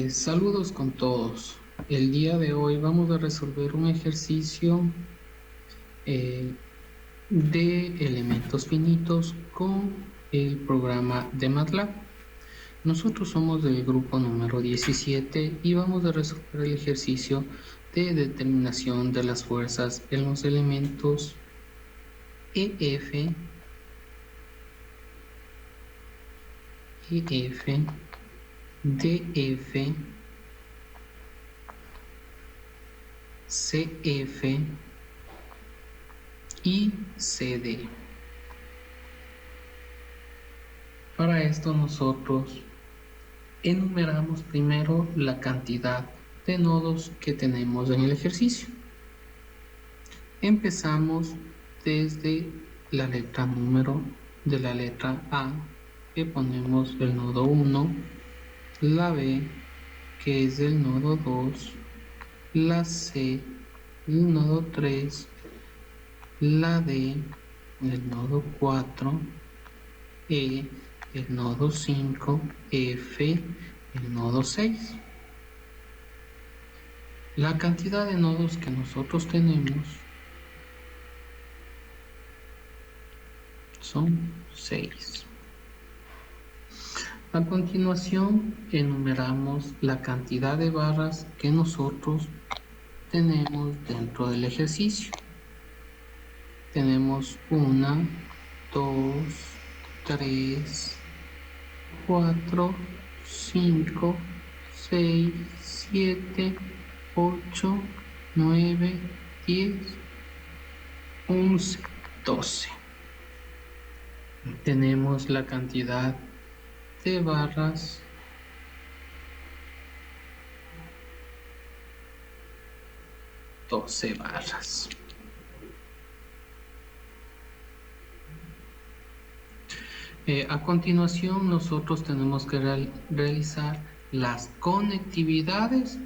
Saludos con todos. El día de hoy vamos a resolver un ejercicio eh, de elementos finitos con el programa de MATLAB. Nosotros somos del grupo número 17 y vamos a resolver el ejercicio de determinación de las fuerzas en los elementos EF, DF, CF y CD. Para esto nosotros enumeramos primero la cantidad de nodos que tenemos en el ejercicio. Empezamos desde la letra número de la letra A, que ponemos el nodo 1, la B, que es el nodo 2, la C, el nodo 3, la D, el nodo 4, E, el nodo 5, F, el nodo 6. La cantidad de nodos que nosotros tenemos son 6. A continuación, enumeramos la cantidad de barras que nosotros tenemos dentro del ejercicio. Tenemos 1, 2, 3, 4, 5, 6, 7, 8, 9, 10, 11, 12. Tenemos la cantidad de barras (12 barras). A continuación nosotros tenemos que realizar las conectividades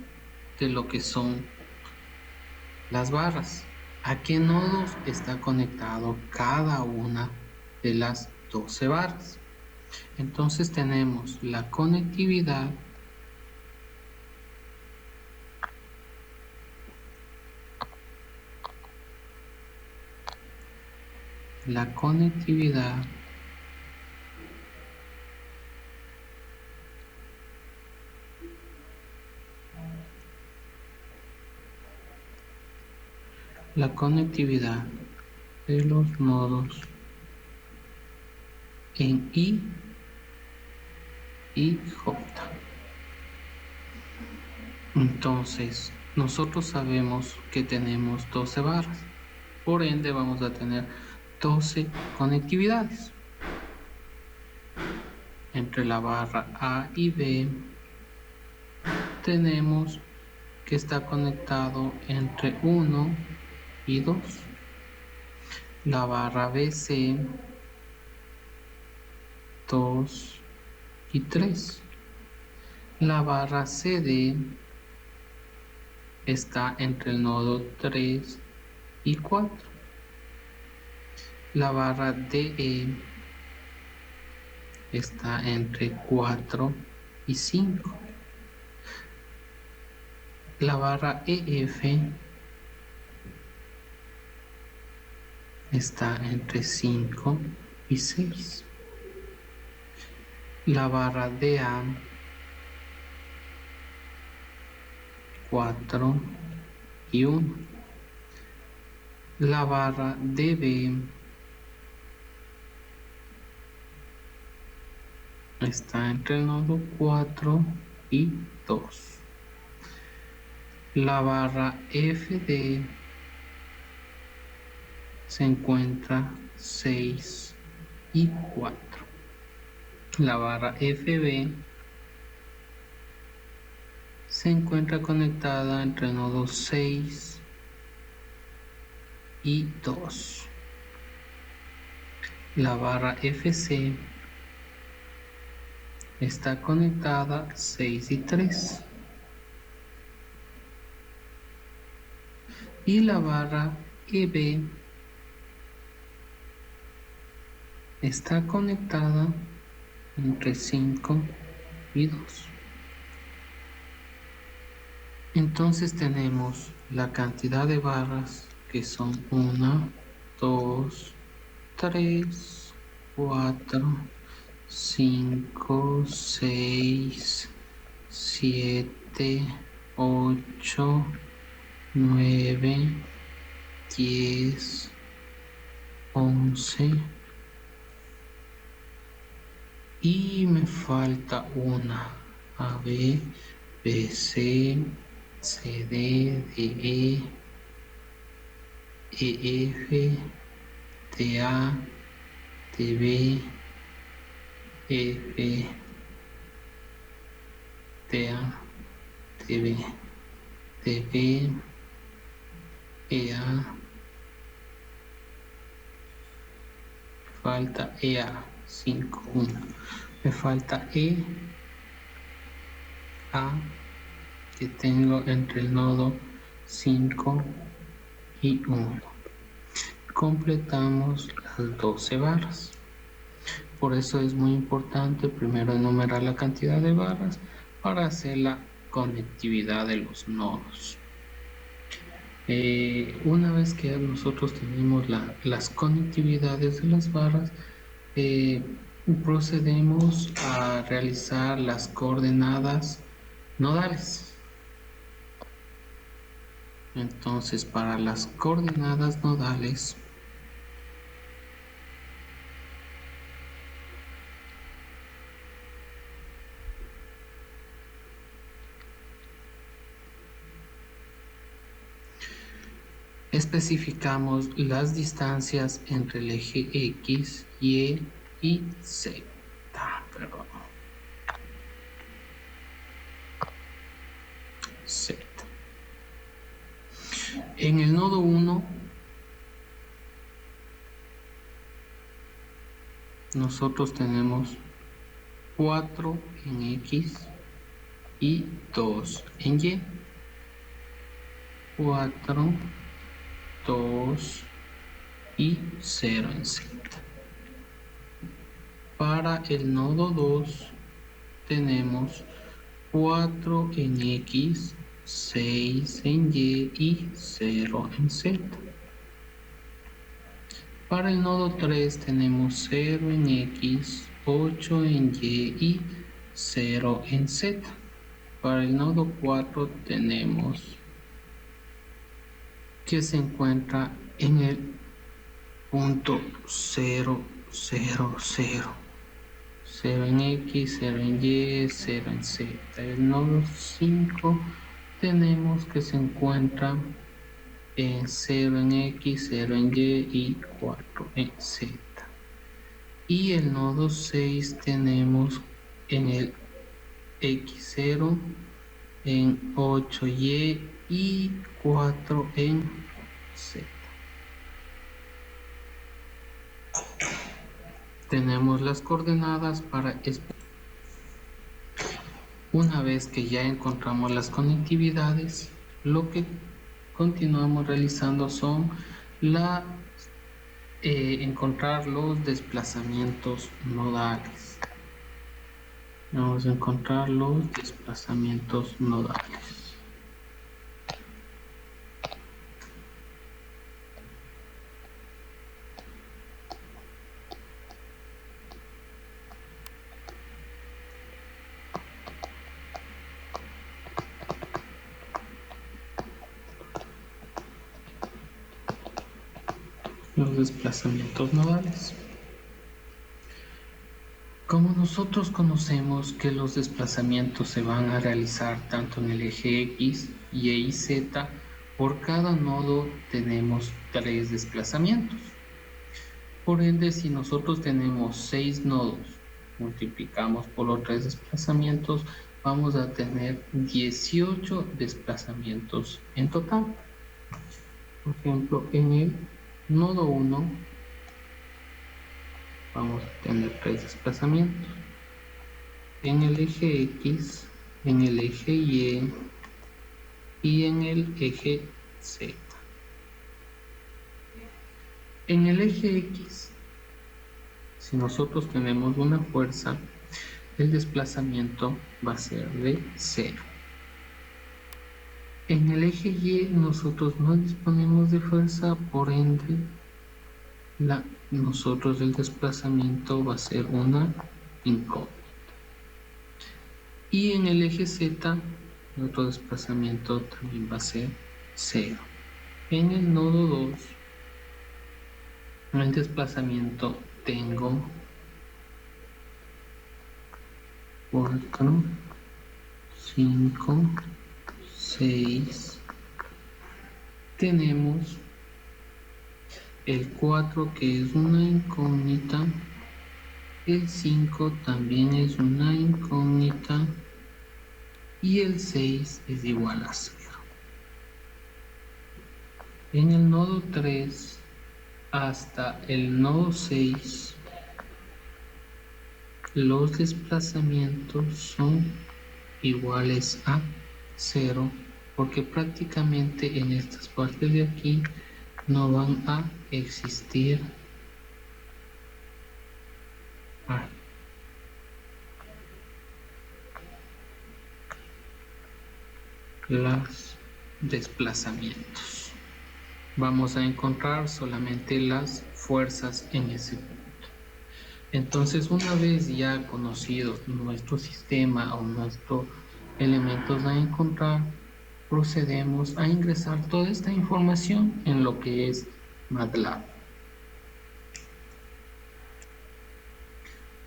de lo que son las barras. ¿A qué nodos está conectado cada una de las 12 barras? Entonces tenemos la conectividad de los nodos en I y J. Entonces, nosotros sabemos que tenemos 12 barras, por ende vamos a tener 12 conectividades. Entre la barra A y B tenemos que está conectado entre 1 y 2. La barra BC, 2 y 3. La barra CD está entre el nodo 3 y 4. La barra DE está entre 4 y 5. La barra EF está entre 5 y 6. La barra DA, 4 y 1. La barra DB está entre el nodo 4 y 2. La barra FD se encuentra 6 y 4. La barra FB se encuentra conectada entre el nodo 6 y 2. La barra FC está conectada 6 y 3. Y la barra EB está conectada entre 5 y 2. Entonces tenemos la cantidad de barras que son 1, 2, 3, 4, 5, 6, 7, 8, 9, 10, 11 y me falta una. A, B, B, C, C, D, D, E, F, T, A, T, B, F, T, A, T, B, T, B, E, A, falta EA, 5, 1. Me falta E, A, que tengo entre el nodo 5 y 1. Completamos las 12 barras. Por eso es muy importante primero enumerar la cantidad de barras para hacer la conectividad de los nodos. Una vez que nosotros tenemos las conectividades de las barras, procedemos a realizar las coordenadas nodales. Entonces, para las coordenadas nodales, especificamos las distancias entre el eje X, Y y Z. Z. En el nodo 1, nosotros tenemos 4 en X y 2 en Y. 4, 2 y 0 en Z. Para el nodo 2 tenemos 4 en X, 6 en Y y 0 en Z. Para el nodo 3 tenemos 0 en X, 8 en Y y 0 en Z. Para el nodo 4 tenemos que se encuentra en el punto 0, 0, 0. 0 en X, 0 en Y, 0 en Z. El nodo 5 tenemos que se encuentra en 0 en X, 0 en Y y 4 en Z. Y el nodo 6 tenemos en el X0, en 8Y y 4 en Z. Tenemos las coordenadas para una vez que ya encontramos las conectividades, lo que continuamos realizando son encontrar los desplazamientos nodales. Vamos a encontrar los desplazamientos nodales. Los desplazamientos nodales. Como nosotros conocemos que los desplazamientos se van a realizar tanto en el eje X, Y y Z, por cada nodo tenemos 3 desplazamientos. Por ende, si nosotros tenemos 6 nodos, multiplicamos por los 3 desplazamientos, vamos a tener 18 desplazamientos en total. Por ejemplo, en el nodo 1 vamos a tener 3 desplazamientos. En el eje X, en el eje Y y en el eje Z. En el eje X, si nosotros tenemos una fuerza, el desplazamiento va a ser de 0. En el eje Y nosotros no disponemos de fuerza, por ende, nosotros el desplazamiento va a ser una incógnita. Y en el eje Z, nuestro desplazamiento también va a ser 0. En el nodo 2, en el desplazamiento tengo 4, 5, 6. Tenemos el 4 que es una incógnita. El 5 también es una incógnita. Y el 6 es igual a 0. En el nodo 3 hasta el nodo 6, los desplazamientos son iguales a 0, porque prácticamente en estas partes de aquí no van a existir los desplazamientos. Vamos a encontrar solamente las fuerzas en ese punto. Entonces, una vez ya conocidos nuestro sistema o nuestros elementos a encontrar, procedemos a ingresar toda esta información en lo que es MATLAB.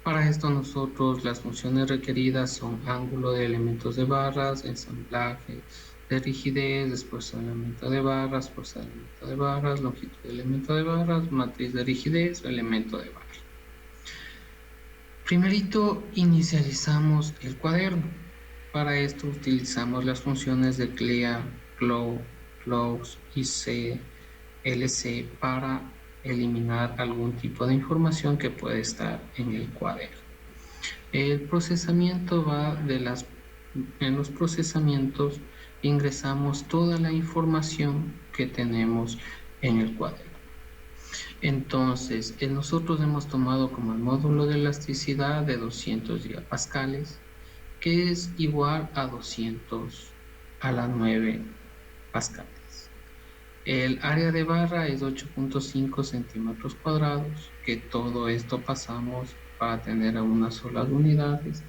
Para esto nosotros las funciones requeridas son ángulo de elementos de barras, ensamblaje de rigidez, desplazamiento de barras, fuerza de elemento de barras, longitud de elemento de barras, matriz de rigidez, elemento de barras. Primerito inicializamos el cuaderno. Para esto utilizamos las funciones de clear, close y clc para eliminar algún tipo de información que puede estar en el cuaderno. El procesamiento va en los procesamientos ingresamos toda la información que tenemos en el cuaderno. Entonces, nosotros hemos tomado como el módulo de elasticidad de 200 gigapascales, que es igual a 200 a la 9 pascales. El área de barra es 8.5 centímetros cuadrados, que todo esto pasamos para tener una sola unidades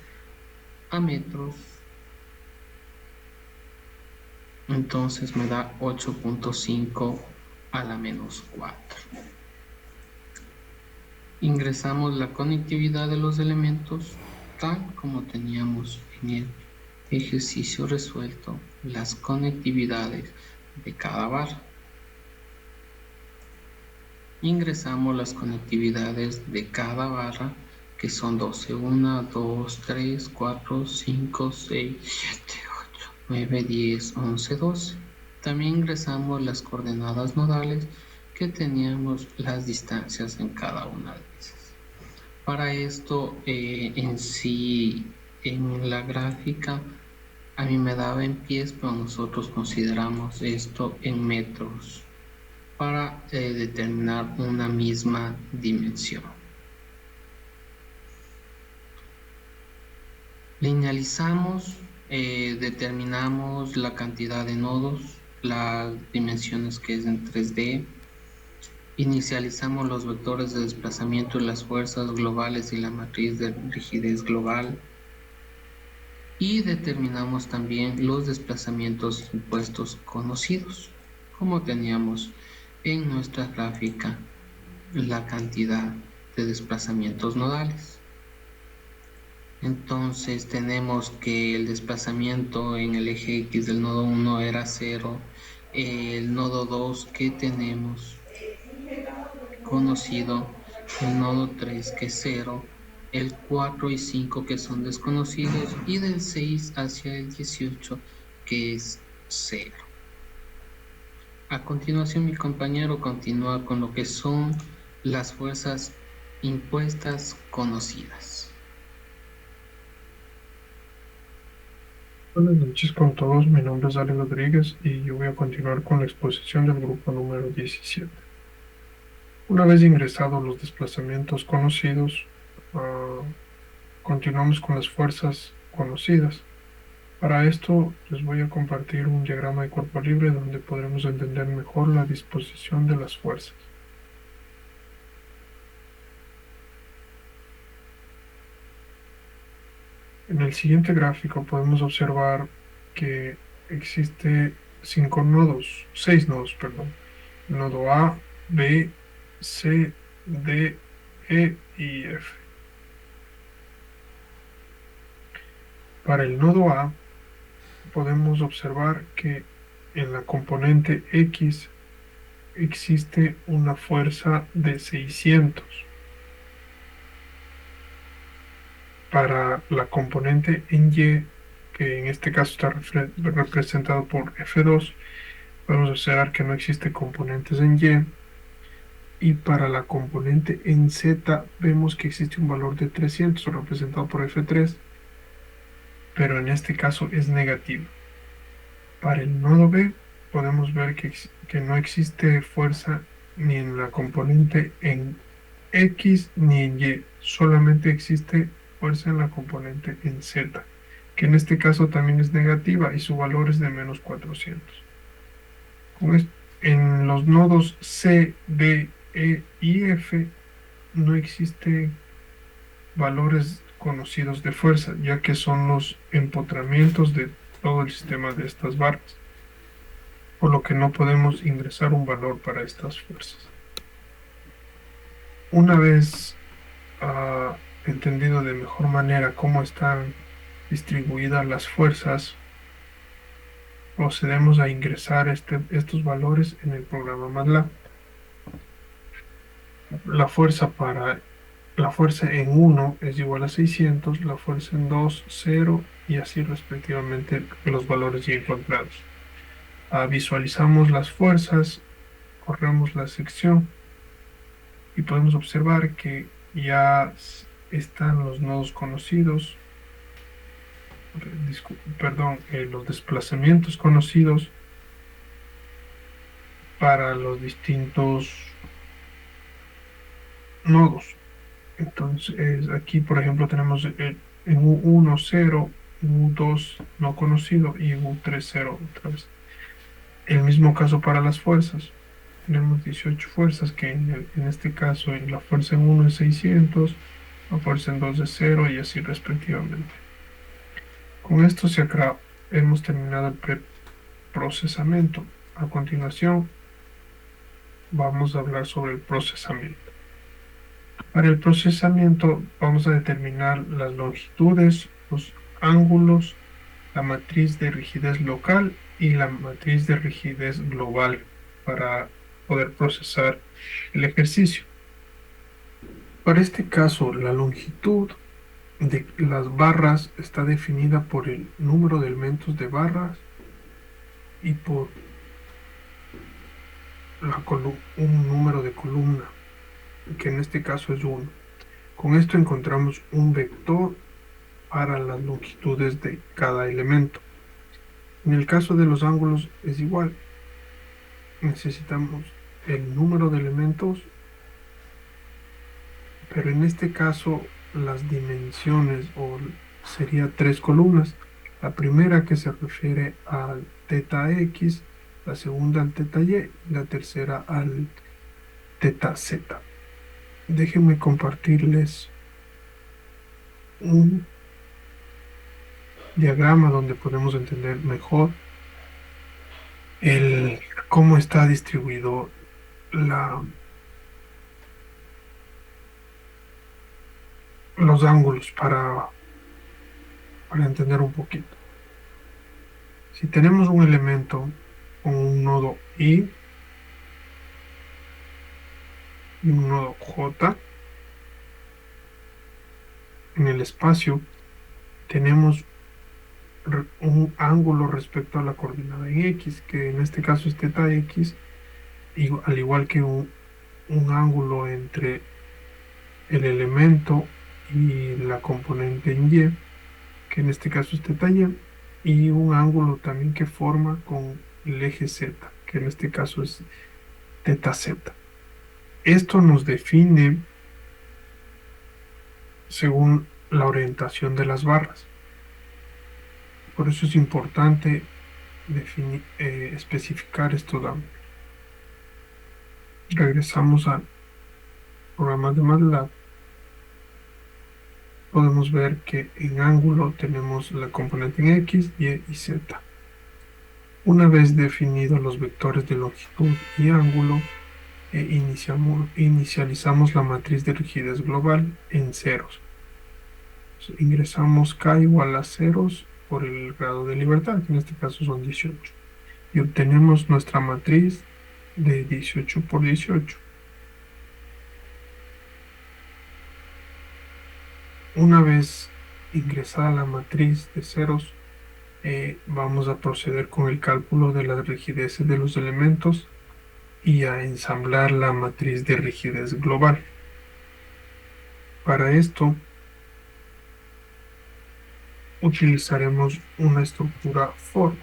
a metros. Entonces me da 8.5 a la menos 4. Ingresamos la conectividad de los elementos tal como teníamos en el ejercicio resuelto, las conectividades de cada barra. Ingresamos las conectividades de cada barra, que son 12, 1, 2, 3, 4, 5, 6, 7, 8, 9, 10, 11, 12. También ingresamos las coordenadas nodales, que teníamos las distancias en cada una de esas. Para esto, en sí, en la gráfica, a mí me daba en pies, pero nosotros consideramos esto en metros para determinar una misma dimensión. Linealizamos, determinamos la cantidad de nodos, las dimensiones que es en 3D. Inicializamos los vectores de desplazamiento y las fuerzas globales y la matriz de rigidez global. Y determinamos también los desplazamientos impuestos conocidos, como teníamos en nuestra gráfica la cantidad de desplazamientos nodales. Entonces tenemos que el desplazamiento en el eje X del nodo 1 era 0, el nodo 2 que tenemos conocido, el nodo 3 que es 0, el 4 y 5 que son desconocidos y del 6 hacia el 18 que es 0. A continuación mi compañero continúa con lo que son las fuerzas impuestas conocidas. Buenas noches con todos, mi nombre es Ale Rodríguez y yo voy a continuar con la exposición del grupo número 17. Una vez ingresados los desplazamientos conocidos, continuamos con las fuerzas conocidas. Para esto les voy a compartir un diagrama de cuerpo libre donde podremos entender mejor la disposición de las fuerzas. En el siguiente gráfico podemos observar que existe 6 nodos, perdón. Nodo A, B, C, D, E y F. Para el nodo A podemos observar que en la componente X existe una fuerza de 600. Para la componente en Y, que en este caso está representado por F2, podemos observar que no existe componentes en Y. Y para la componente en Z vemos que existe un valor de 300 representado por F3, pero en este caso es negativo. Para el nodo B podemos ver que no existe fuerza ni en la componente en X ni en Y, solamente existe fuerza en la componente en Z, que en este caso también es negativa y su valor es de menos 400. En los nodos C, D, E y F no existen valores conocidos de fuerza, ya que son los empotramientos de todo el sistema de estas barras, por lo que no podemos ingresar un valor para estas fuerzas. Una vez entendido de mejor manera cómo están distribuidas las fuerzas, procedemos a ingresar estos valores en el programa MATLAB. La fuerza en 1 es igual a 600, la fuerza en 2, 0 y así respectivamente los valores ya encontrados. Visualizamos las fuerzas, corremos la sección y podemos observar que ya están los nodos conocidos, los desplazamientos conocidos para los distintos nodos. Entonces, aquí, por ejemplo, tenemos en U1, 0, U2 no conocido y U3, 0 otra vez. El mismo caso para las fuerzas. Tenemos 18 fuerzas que en este caso la fuerza en 1 es 600, la fuerza en 2 es 0 y así respectivamente. Con esto hemos terminado el preprocesamiento. A continuación vamos a hablar sobre el procesamiento. Para el procesamiento vamos a determinar las longitudes, los ángulos, la matriz de rigidez local y la matriz de rigidez global para poder procesar el ejercicio. Para este caso, la longitud de las barras está definida por el número de elementos de barras y por un número de columna, que en este caso es 1. Con esto encontramos un vector para las longitudes de cada elemento. En el caso de los ángulos es igual. Necesitamos el número de elementos, pero en este caso las dimensiones sería 3 columnas. La primera que se refiere al teta X, la segunda al teta Y y la tercera al teta Z. Déjenme compartirles un diagrama donde podemos entender mejor cómo está distribuido los ángulos para entender un poquito. Si tenemos un elemento con un nodo I y un nodo J, en el espacio tenemos un ángulo respecto a la coordenada en X, que en este caso es teta X, al igual que un ángulo entre el elemento y la componente en Y, que en este caso es teta Y un ángulo también que forma con el eje Z, que en este caso es teta Z. Esto nos define según la orientación de las barras. Por eso es importante especificar estos ángulos. Regresamos al programa de MATLAB. Podemos ver que en ángulo tenemos la componente en X, Y y Z. Una vez definidos los vectores de longitud y ángulo, inicializamos la matriz de rigidez global en ceros. Ingresamos K igual a ceros por el grado de libertad, que en este caso son 18. Y obtenemos nuestra matriz de 18 por 18. Una vez ingresada la matriz de ceros, vamos a proceder con el cálculo de las rigideces de los elementos y a ensamblar la matriz de rigidez global. Para esto, utilizaremos una estructura for.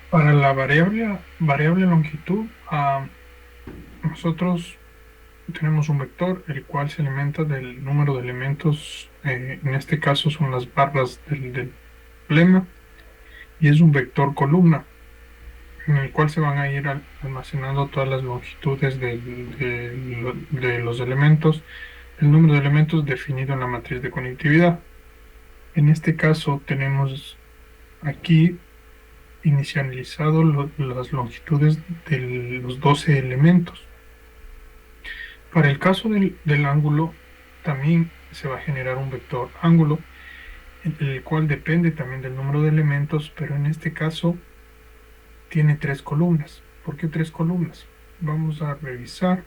Para la variable longitud, nosotros tenemos un vector, el cual se alimenta del número de elementos, en este caso son las barras del lema, y es un vector columna, en el cual se van a ir almacenando todas las longitudes de los elementos, el número de elementos definido en la matriz de conectividad. En este caso tenemos aquí inicializado las longitudes de los 12 elementos. Para el caso del ángulo, también se va a generar un vector ángulo, el cual depende también del número de elementos, pero en este caso tiene 3 columnas. ¿Por qué 3 columnas? Vamos a revisar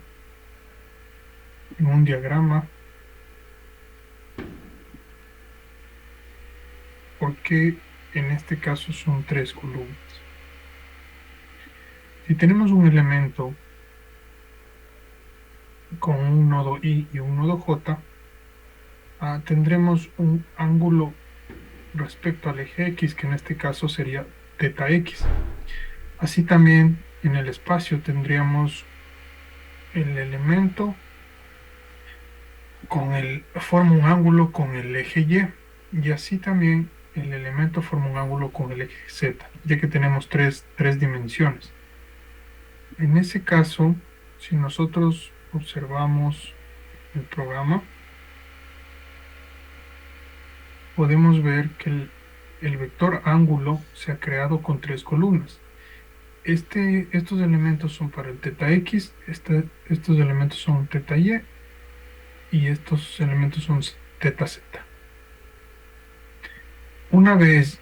en un diagrama por qué en este caso son 3 columnas. Si tenemos un elemento con un nodo I y un nodo J, tendremos un ángulo respecto al eje X, que en este caso sería θ X. Así también en el espacio tendríamos el elemento forma un ángulo con el eje Y, y así también el elemento forma un ángulo con el eje Z, ya que tenemos tres dimensiones. En ese caso, si nosotros observamos el programa, podemos ver que el vector ángulo se ha creado con 3 columnas. Estos elementos son para el θ X, estos elementos son θ y estos elementos son θ Z. Una vez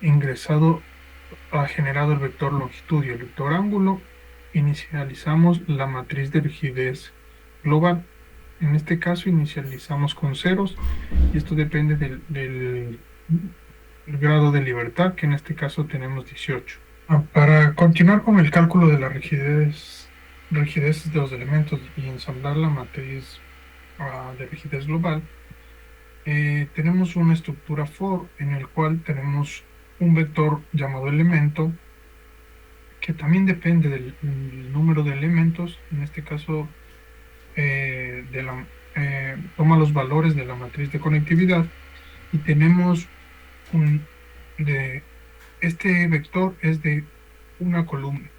generado el vector longitud y el vector ángulo, inicializamos la matriz de rigidez global. En este caso inicializamos con ceros y esto depende del grado de libertad, que en este caso tenemos 18. Para continuar con el cálculo de la rigideces de los elementos y ensamblar la matriz de rigidez global, tenemos una estructura for en el cual tenemos un vector llamado elemento, que también depende del número de elementos. En este caso toma los valores de la matriz de conectividad, y tenemos este vector es de una columna.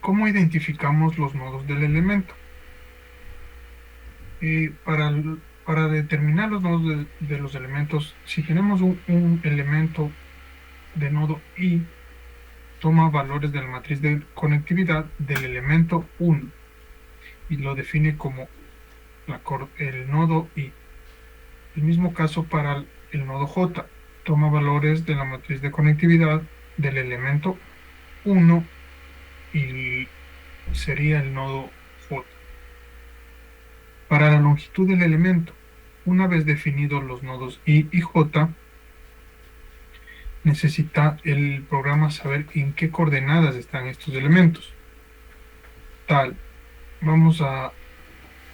¿Cómo identificamos los nodos del elemento? Para determinar los nodos de los elementos, si tenemos un elemento de nodo I, toma valores de la matriz de conectividad del elemento 1 y lo define como el nodo I. El mismo caso para el nodo J, toma valores de la matriz de conectividad del elemento 1 y sería el nodo J. Para la longitud del elemento, una vez definidos los nodos I y J, necesita el programa saber en qué coordenadas están estos elementos. Vamos a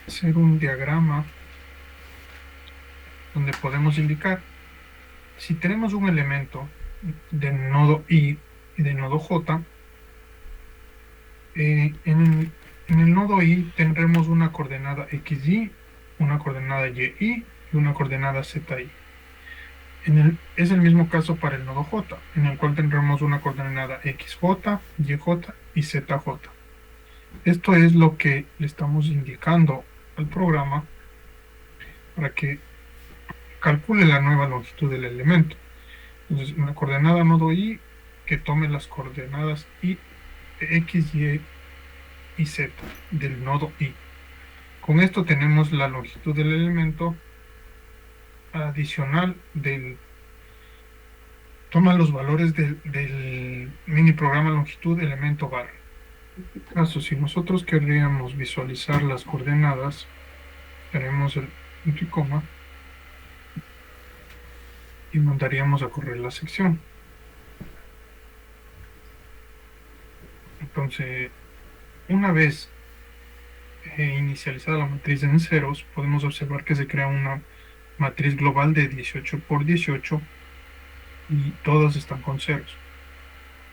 hacer un diagrama donde podemos indicar, si tenemos un elemento de nodo I y de nodo J, en el nodo I tendremos una coordenada XY, una coordenada YY y una coordenada ZY. Es el mismo caso para el nodo J, en el cual tendremos una coordenada XJ, YJ y ZJ. Esto es lo que le estamos indicando al programa para que calcule la nueva longitud del elemento. Entonces, una coordenada nodo Y que tome las coordenadas X, Y y Z del nodo Y. Con esto tenemos la longitud del elemento adicional toma los valores del mini programa longitud elemento barra. En este caso, si nosotros querríamos visualizar las coordenadas, tenemos el punto y coma y mandaríamos a correr la sección. Entonces, una vez inicializada la matriz en ceros, podemos observar que se crea una matriz global de 18 por 18 y todas están con ceros.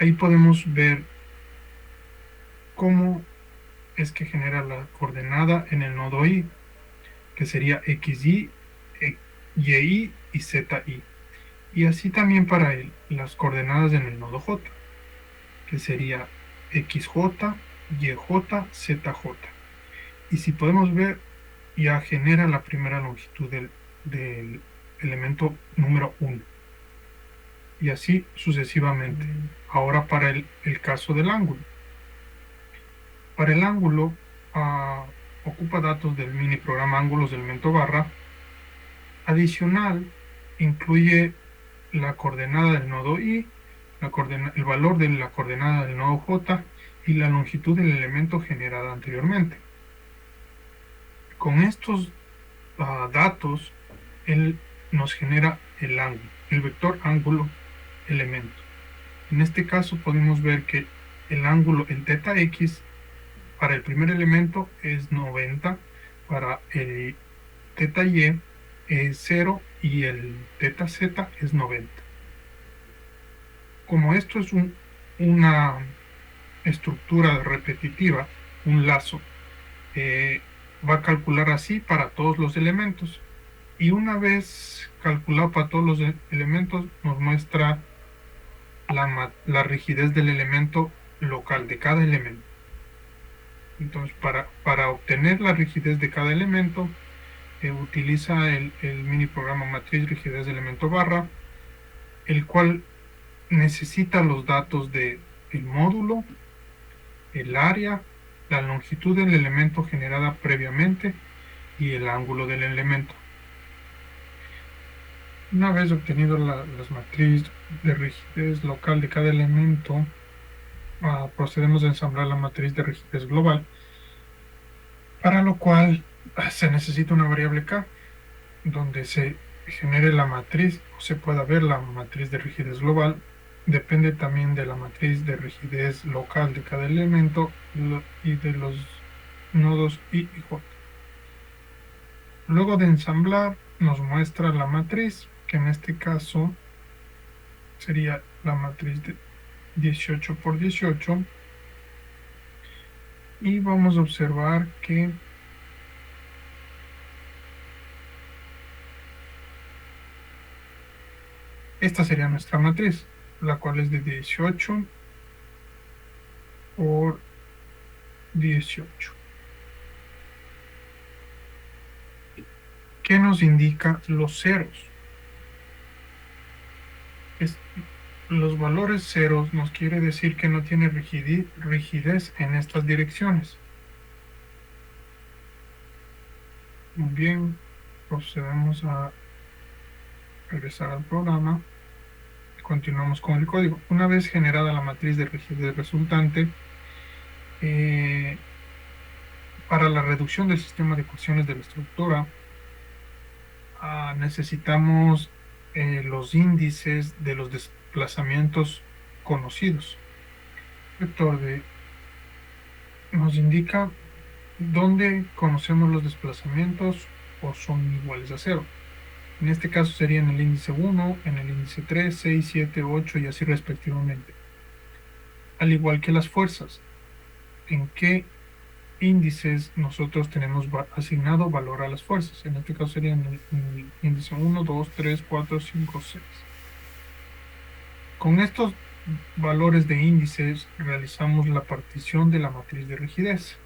Ahí podemos ver cómo es que genera la coordenada en el nodo Y, que sería XY, YY y ZY. Y así también para las coordenadas en el nodo J, que sería XJ, YJ, ZJ. Y si podemos ver, ya genera la primera longitud del elemento número 1. Y así sucesivamente. Ahora para el caso del ángulo. Para el ángulo, ocupa datos del mini programa ángulos del elemento barra. Adicional, incluye la coordenada del nodo Y, el valor de la coordenada del nodo J y la longitud del elemento generada anteriormente. Con estos datos, él nos genera el ángulo, el vector ángulo elemento. En este caso podemos ver que el ángulo, el θ x, para el primer elemento es 90, para el θ y es 0 y el θ z es 90. Como esto es una estructura repetitiva, un lazo, va a calcular así para todos los elementos. Y una vez calculado para todos los elementos, nos muestra la rigidez del elemento local, de cada elemento. Entonces, para obtener la rigidez de cada elemento, utiliza el mini programa matriz rigidez de elemento barra, el cual necesita los datos del módulo, el área, la longitud del elemento generada previamente y el ángulo del elemento. Una vez obtenido las matrices de rigidez local de cada elemento, procedemos a ensamblar la matriz de rigidez global, para lo cual se necesita una variable K, donde se genere la matriz o se pueda ver la matriz de rigidez global. Depende también de la matriz de rigidez local de cada elemento y de los nodos Y y J. Luego de ensamblar, nos muestra la matriz, que en este caso sería la matriz de 18 por 18. Y vamos a observar que esta sería nuestra matriz, la cual es de 18 por 18. ¿Qué nos indica los ceros? Los valores ceros nos quiere decir que no tiene rigidez en estas direcciones. Muy bien, procedemos a regresar al programa. Continuamos con el código. Una vez generada la matriz de rigidez resultante, para la reducción del sistema de ecuaciones de la estructura, necesitamos los índices de los desplazamientos conocidos. El vector nos indica dónde conocemos los desplazamientos o son iguales a 0. En este caso sería en el índice 1, en el índice 3, 6, 7, 8 y así respectivamente. Al igual que las fuerzas, ¿en qué índices nosotros tenemos asignado valor a las fuerzas. En este caso serían el índice 1, 2, 3, 4, 5, 6. Con estos valores de índices realizamos la partición de la matriz de rigidez.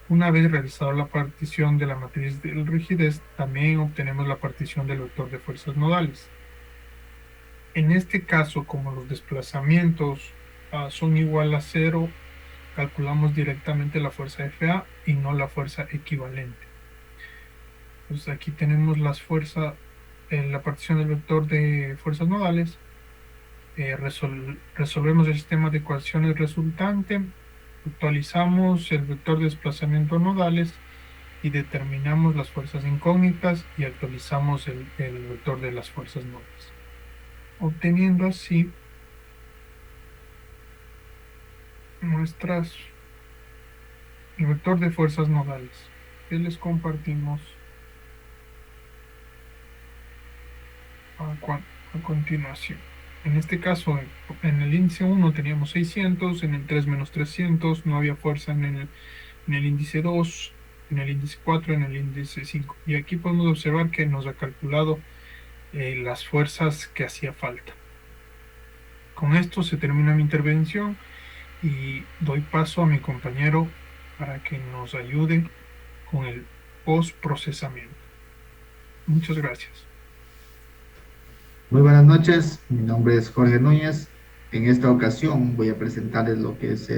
Una vez realizada la partición de la matriz de rigidez, también obtenemos la partición del vector de fuerzas nodales. En este caso, como los desplazamientos son igual a 0, calculamos directamente la fuerza FA y no la fuerza equivalente. Entonces aquí tenemos las fuerzas, la partición del vector de fuerzas nodales. Resolvemos el sistema de ecuaciones resultante, actualizamos el vector de desplazamiento nodales y determinamos las fuerzas incógnitas y actualizamos el vector de las fuerzas nodales, obteniendo así el vector de fuerzas nodales que les compartimos a continuación. En este caso, en el índice 1 teníamos 600, en el 3 menos 300, no había fuerza en el índice 2, en el índice 4, en el índice 5. Y aquí podemos observar que nos ha calculado las fuerzas que hacía falta. Con esto se termina mi intervención y doy paso a mi compañero para que nos ayude con el postprocesamiento. Muchas gracias. Muy buenas noches, mi nombre es Jorge Núñez. En esta ocasión voy a presentarles lo que es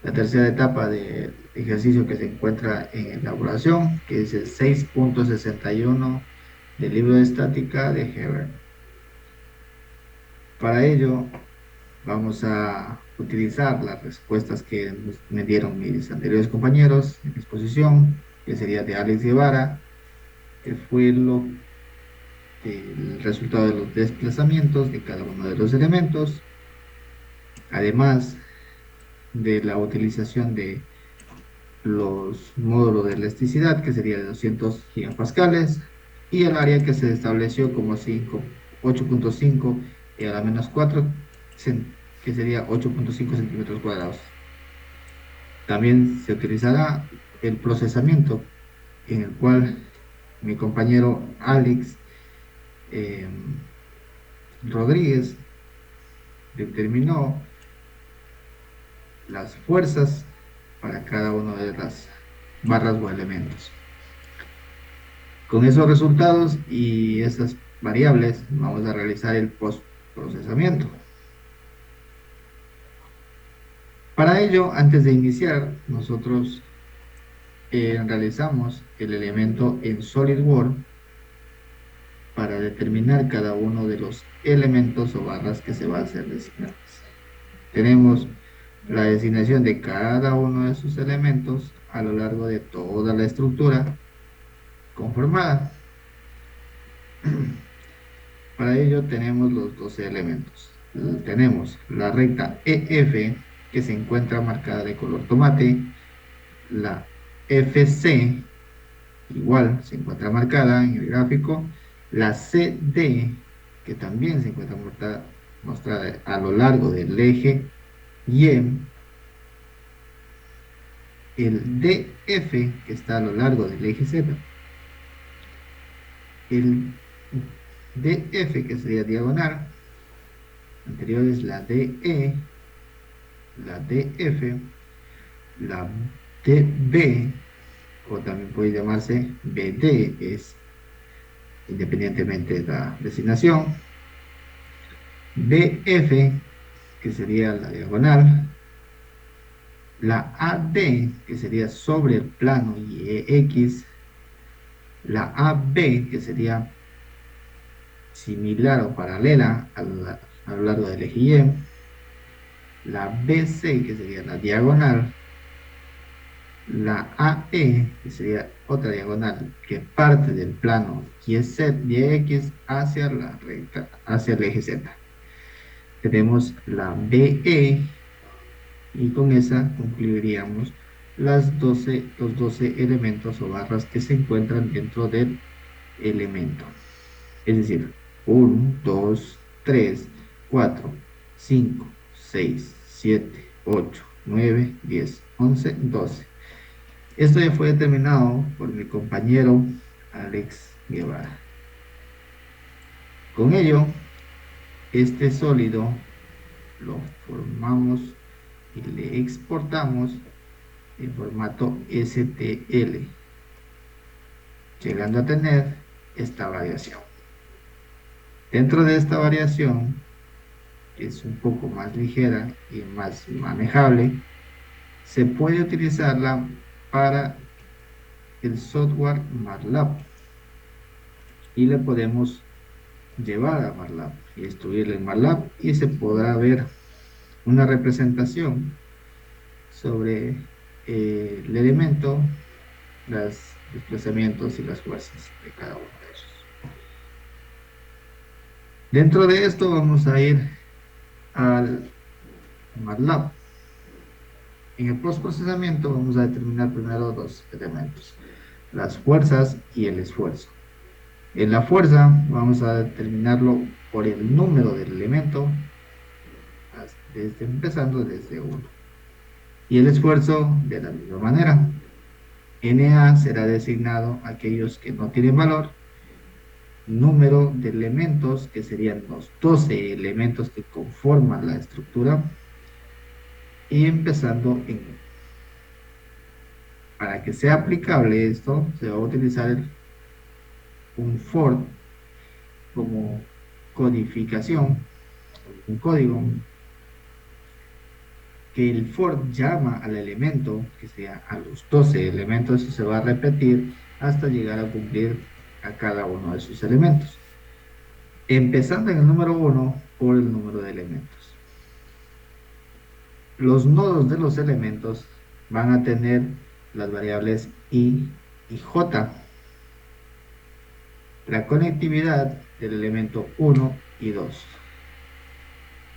la tercera etapa del ejercicio que se encuentra en elaboración, que es el 6.61 del libro de estática de Heber. Para ello vamos a utilizar las respuestas que me dieron mis anteriores compañeros en exposición, que sería de Alex Guevara, que fue el resultado de los desplazamientos de cada uno de los elementos, además de la utilización de los módulos de elasticidad, que sería de 200 gigapascales, y el área que se estableció como 8.5 y a la menos 4, que sería 8.5 centímetros cuadrados. También se utilizará el procesamiento, en el cual mi compañero Alex Rodríguez determinó las fuerzas para cada una de las barras o elementos. Con esos resultados y esas variables vamos a realizar el postprocesamiento. Para ello, antes de iniciar, nosotros realizamos el elemento en SolidWorks para determinar cada uno de los elementos o barras que se va a hacer designadas. Tenemos la designación de cada uno de sus elementos a lo largo de toda la estructura conformada. Para ello tenemos los 12 elementos. Tenemos la recta EF, que se encuentra marcada de color tomate, la FC, igual se encuentra marcada en el gráfico, la CD, que también se encuentra mostrada a lo largo del eje Y, el DF, que está a lo largo del eje Z, el DF, que sería diagonal, anterior es la DE, la DF, la DB, o también puede llamarse BD, es independientemente de la designación, BF, que sería la diagonal, la AD, que sería sobre el plano YX, la AB, que sería similar o paralela a lo largo del eje Y, la BC, que sería la diagonal, la AE, que sería otra diagonal que parte del plano YX hacia la recta, hacia el eje Z. Tenemos la BE y con esa concluiríamos los 12 elementos o barras que se encuentran dentro del elemento. Es decir, 1, 2, 3, 4, 5, 6, 7, 8, 9, 10, 11, 12. Esto ya fue determinado por mi compañero Alex Guevara. Con ello, este sólido lo formamos y le exportamos en formato STL, llegando a tener esta variación. Dentro de esta variación, que es un poco más ligera y más manejable, se puede utilizarla para el software MATLAB y le podemos llevar a MATLAB y estudiarle en MATLAB y se podrá ver una representación sobre el elemento, los desplazamientos y las fuerzas de cada uno de ellos. Dentro de esto vamos a ir al MATLAB. En el postprocesamiento vamos a determinar primero dos elementos, las fuerzas y el esfuerzo. En la fuerza vamos a determinarlo por el número del elemento, empezando desde 1. Y el esfuerzo de la misma manera. NA será designado a aquellos que no tienen valor, número de elementos, que serían los 12 elementos que conforman la estructura, y empezando en 1. Para que sea aplicable esto, se va a utilizar un for como codificación, un código, que el for llama al elemento, que sea a los 12 elementos, y se va a repetir hasta llegar a cumplir a cada uno de sus elementos. Empezando en el número 1 por el número de elementos. Los nodos de los elementos van a tener las variables i y j. La conectividad del elemento 1 y 2.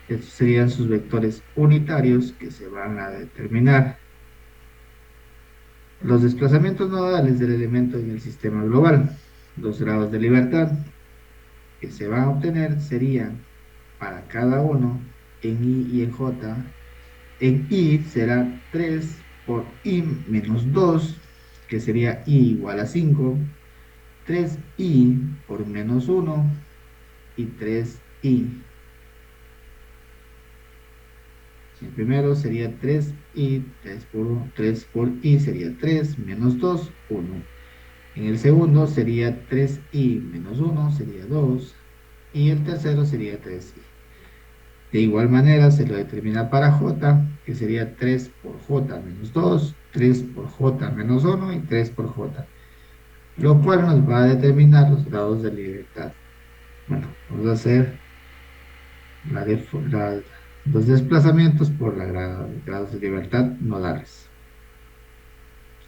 Estos serían sus vectores unitarios que se van a determinar. Los desplazamientos nodales del elemento en el sistema global, los grados de libertad que se van a obtener serían para cada uno en i y en j. En i será 3 por i menos 2, que sería i igual a 5, 3i por menos 1 y 3i. El primero sería 3i, 3 por i sería 3, menos 2, 1. En el segundo sería 3i menos 1, sería 2. Y el tercero sería 3i. De igual manera se lo determina para j, que sería 3 por j menos 2, 3 por j menos 1 y 3 por j. Lo cual nos va a determinar los grados de libertad. Bueno, vamos a hacer los desplazamientos por los grados de libertad nodales.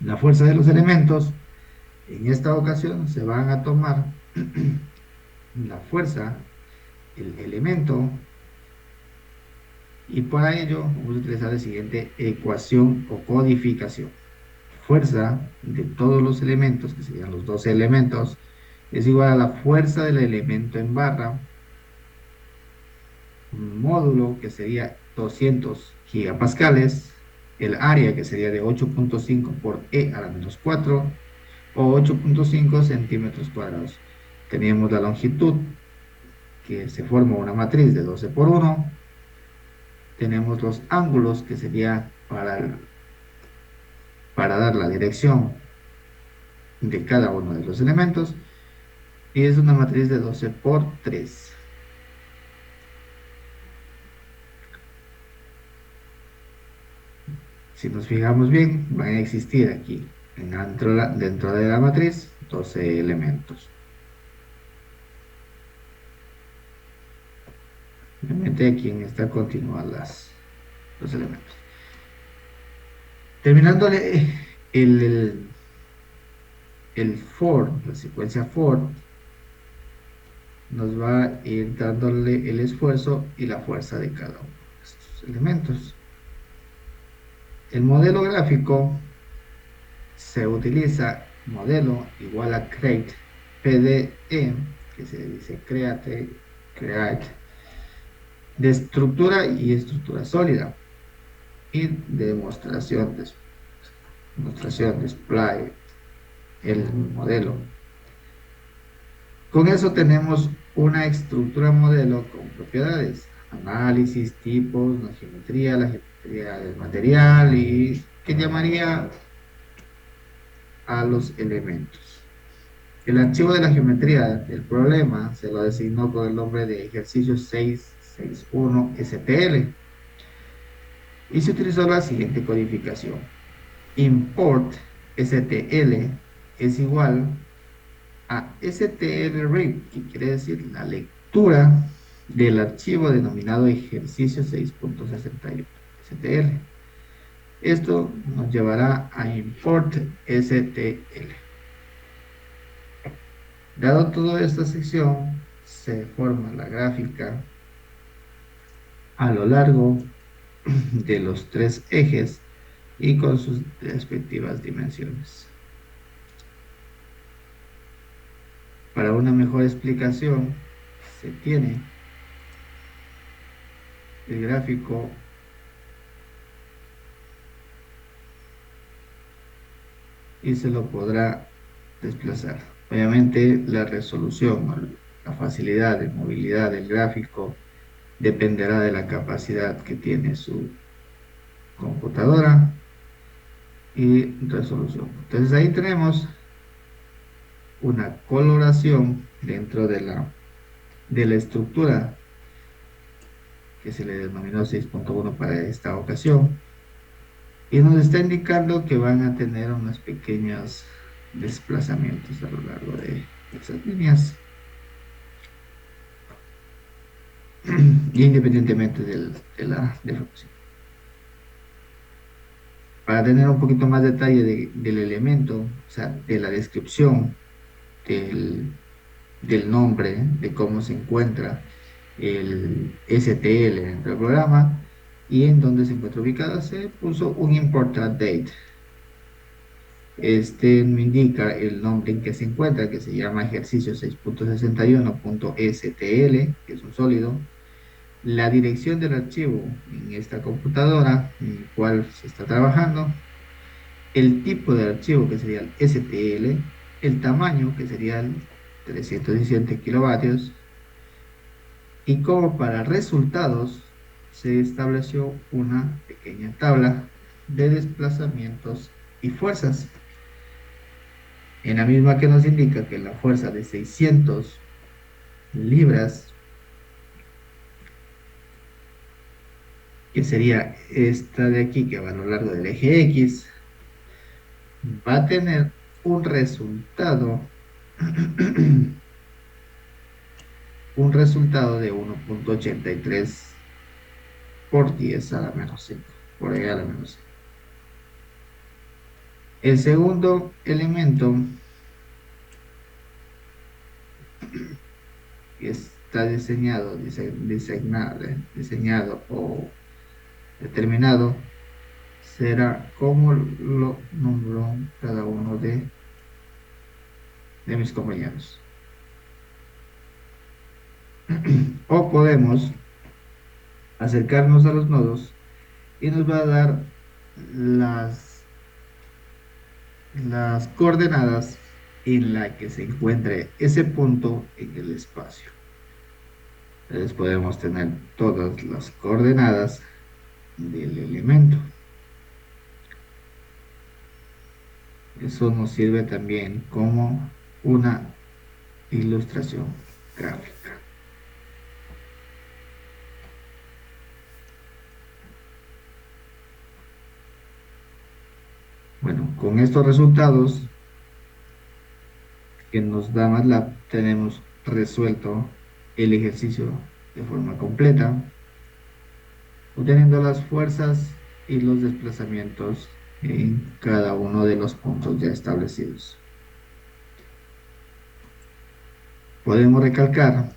La fuerza de los elementos, en esta ocasión se van a tomar la fuerza, el elemento, y para ello vamos a utilizar la siguiente ecuación o codificación. Fuerza de todos los elementos, que serían los 12 elementos, es igual a la fuerza del elemento en barra, un módulo que sería 200 gigapascales, el área que sería de 8.5 por e a la menos 4 o 8.5 centímetros cuadrados. Teníamos la longitud, que se forma una matriz de 12 por 1. Tenemos los ángulos, que sería para dar la dirección de cada uno de los elementos, y es una matriz de 12 por 3. Si nos fijamos bien, van a existir aquí, dentro de la matriz, 12 elementos. Obviamente aquí en esta continúan los elementos. Terminando el for, la secuencia for, nos va a ir dándole el esfuerzo y la fuerza de cada uno de estos elementos. El modelo gráfico se utiliza modelo igual a create PDE, que se dice create, de estructura y estructura sólida, y de demostración ilustración, display, el modelo. Con eso tenemos una estructura modelo con propiedades, análisis, tipos, la geometría del material y que llamaría a los elementos. El archivo de la geometría del problema se lo designó con el nombre de ejercicio 661 STL y se utilizó la siguiente codificación. Import STL es igual a STL-read, que quiere decir la lectura del archivo denominado ejercicio 6.61 STL. Esto nos llevará a import STL. Dado toda esta sección, se forma la gráfica a lo largo de los tres ejes y con sus respectivas dimensiones. Para una mejor explicación, se tiene el gráfico y se lo podrá desplazar. Obviamente la resolución, la facilidad de movilidad del gráfico dependerá de la capacidad que tiene su computadora y resolución. Entonces ahí tenemos una coloración dentro de la estructura que se le denominó 6.1 para esta ocasión y nos está indicando que van a tener unos pequeños desplazamientos a lo largo de esas líneas independientemente de la deformación. Para tener un poquito más detalle del elemento, o sea, de la descripción del nombre, de cómo se encuentra el STL dentro del programa y en dónde se encuentra ubicado, se puso un important date. Este me indica el nombre en que se encuentra, que se llama ejercicio 6.61.stl, que es un sólido, la dirección del archivo en esta computadora en el cual se está trabajando, el tipo de archivo que sería el STL, el tamaño que sería el 317 kilovatios y como para resultados se estableció una pequeña tabla de desplazamientos y fuerzas, en la misma que nos indica que la fuerza de 600 libras, que sería esta de aquí que va a lo largo del eje X, va a tener un resultado de 1.83 por 10 a la menos 5, por ahí a la menos 5. El segundo elemento que está diseñado o determinado será como lo nombró cada uno de mis compañeros. O podemos acercarnos a los nodos y nos va a dar las coordenadas en la que se encuentre ese punto en el espacio. Entonces podemos tener todas las coordenadas del elemento. Eso nos sirve también como una ilustración gráfica. Bueno, con estos resultados que nos da MATLAB, tenemos resuelto el ejercicio de forma completa, obteniendo las fuerzas y los desplazamientos en cada uno de los puntos ya establecidos. Podemos recalcar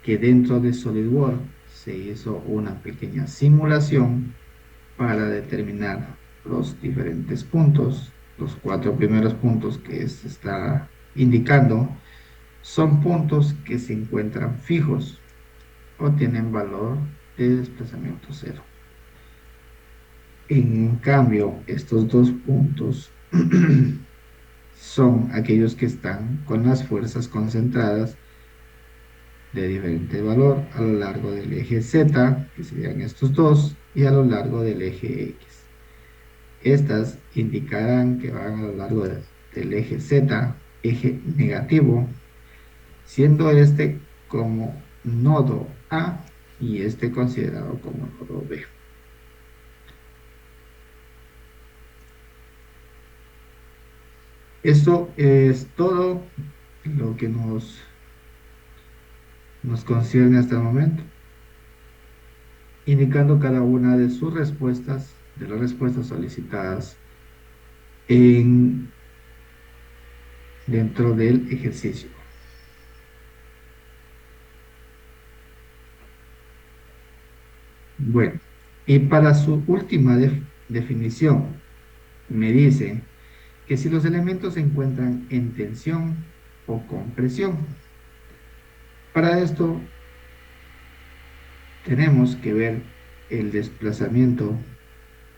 que dentro de SolidWorks se hizo una pequeña simulación para determinar los diferentes puntos. Los 4 primeros puntos que se está indicando son puntos que se encuentran fijos o tienen valor de desplazamiento cero. En cambio, estos dos puntos son aquellos que están con las fuerzas concentradas de diferente valor a lo largo del eje Z, que serían estos dos, y a lo largo del eje X. Estas indicarán que van a lo largo del eje Z, eje negativo, siendo este como nodo A y este considerado como nodo B. Esto es todo lo que nos concierne hasta el momento, indicando cada una de sus respuestas, de las respuestas solicitadas dentro del ejercicio. Bueno, y para su última definición, me dice que si los elementos se encuentran en tensión o compresión. Para esto tenemos que ver el desplazamiento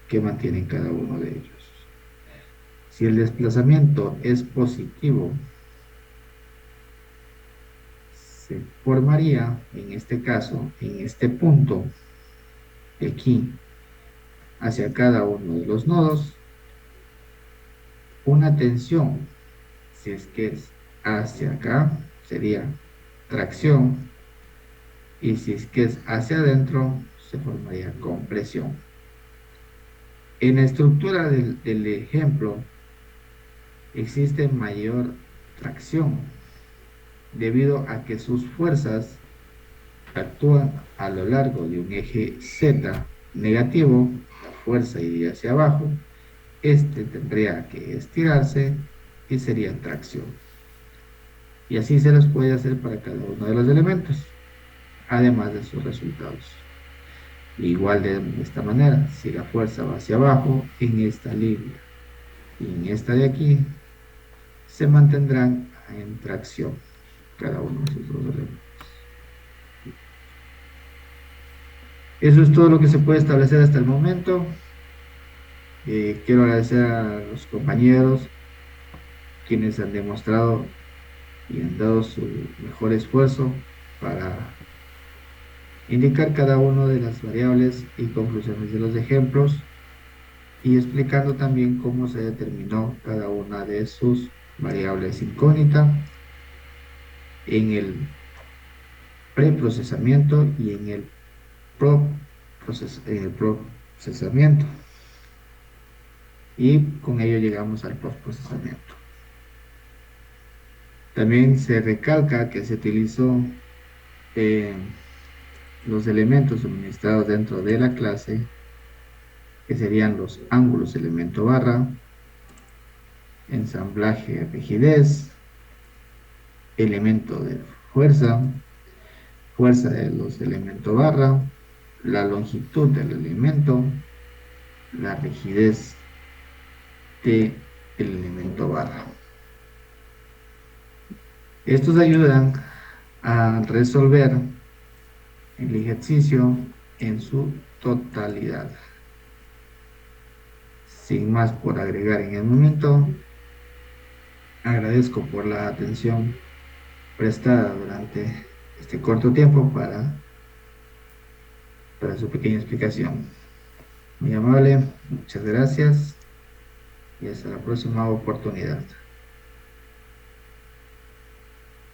que mantienen cada uno de ellos. Si el desplazamiento es positivo, se formaría en este caso, en este punto de aquí, hacia cada uno de los nodos, una tensión. Si es que es hacia acá, sería tracción, y si es que es hacia adentro, se formaría compresión. En la estructura del ejemplo existe mayor tracción debido a que sus fuerzas actúan a lo largo de un eje Z negativo, la fuerza iría hacia abajo, este tendría que estirarse y sería tracción. Y así se los puede hacer para cada uno de los elementos, además de sus resultados. Igual de esta manera, si la fuerza va hacia abajo, en esta línea y en esta de aquí, se mantendrán en tracción cada uno de sus dos elementos. Eso es todo lo que se puede establecer hasta el momento. Quiero agradecer a los compañeros quienes han demostrado y han dado su mejor esfuerzo para indicar cada una de las variables y conclusiones de los ejemplos, y explicando también cómo se determinó cada una de sus variables incógnita en el preprocesamiento y en el procesamiento. Y con ello llegamos al postprocesamiento. También se recalca que se utilizó los elementos suministrados dentro de la clase, que serían los ángulos elemento barra, ensamblaje rigidez, elemento de fuerza, fuerza de los elementos barra, la longitud del elemento, la rigidez del elemento barra. Estos ayudan a resolver el ejercicio en su totalidad. Sin más por agregar en el momento, agradezco por la atención prestada durante este corto tiempo para su pequeña explicación. Muy amable, muchas gracias y hasta la próxima oportunidad.